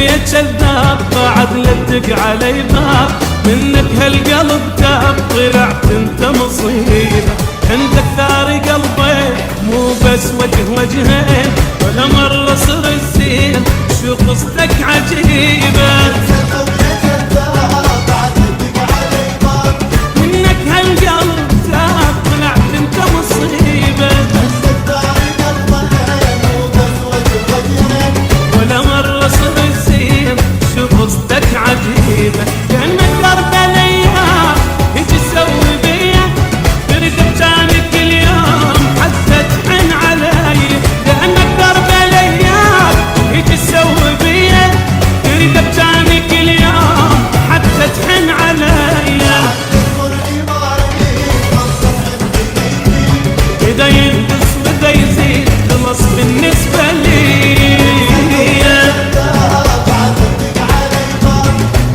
يا كذاب بعد لا تدق علي باب، منك هالقلب تاب طلعت انت مصيبة. عندك ثار قلبين مو بس وجه وجهين، ولا مرة صر الزين شو قصتك عجيبة. منك هالقلب تاب طلعت انت مصيبة، ولا مرة صر الزين شو قصتك عجيبة. كأنك درب الايام يجي تسوي بيا، تريد بجانب اليوم حتى تحن علي. كأنك درب الايام يجي تسوي بيا، تريد بجانب اليوم حتى تحن علي. إذا ينقص وإذا يزيد خلص بالنسبة لي.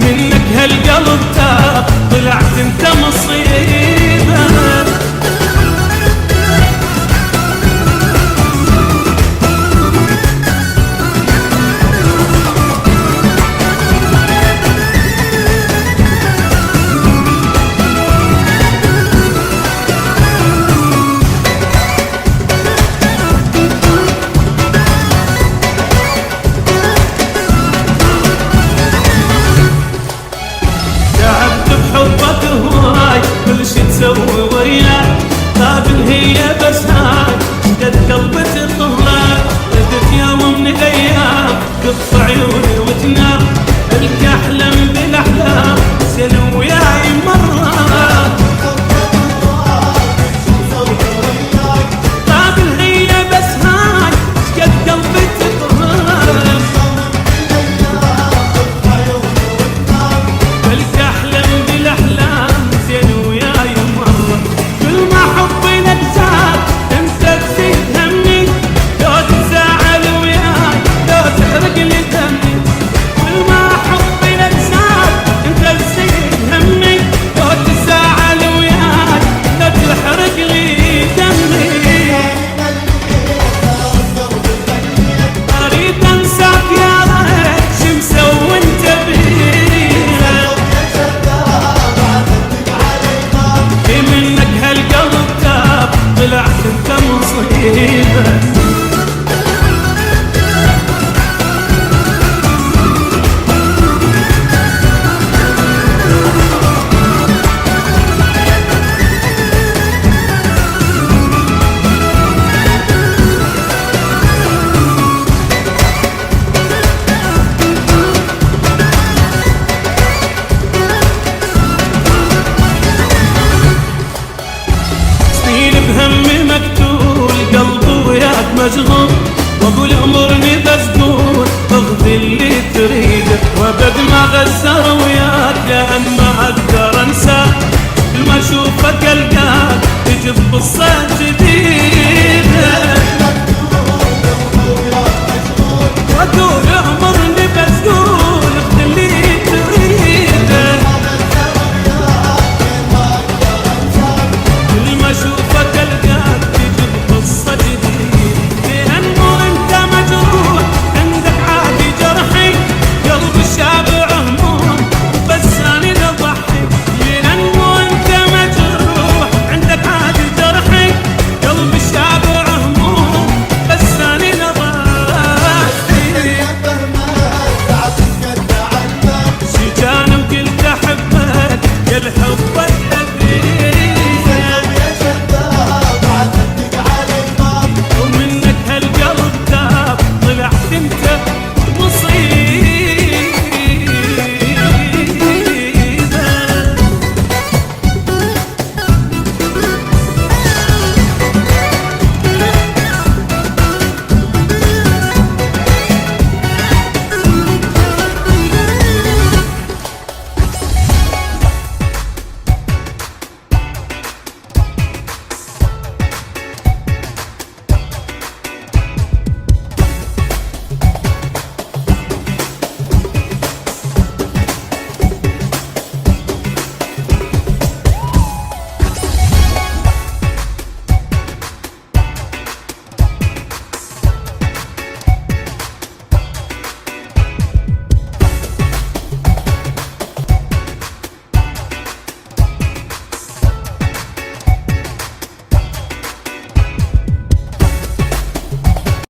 منك هالقلب تاب طلعت انت مصيبة. كل شي تسوي وياك قابل هي بس هاي شقد قلبي تطلع. ردت يوم من الايام قط عيوني وتنام، الك احلم بالاحلام زين وياي مرة. قابل هي بس هاي شقد قلبي تطلع، الك احلم بالاحلام زين وياي مرة. كل ما حبي لك زاد انت تزيد همي، لو تزعل وياي لو تحرق لي دمي. كل ما حبي لك زاد انت تزيد همي، لو تزعل وياي لو تحرق لي دمي. اريد انساك يا ريت شو مسوي انت بيها. منك هالقلب تاب طلعت انت مصيبة. بهمي مقتول قلبي وياك مشغول، واقول امرني بسكون اخذ اللي تريده. وابد ما غسر وياك لان ما اقدر انساك، كل ما اشوفك القاك تجي بصيد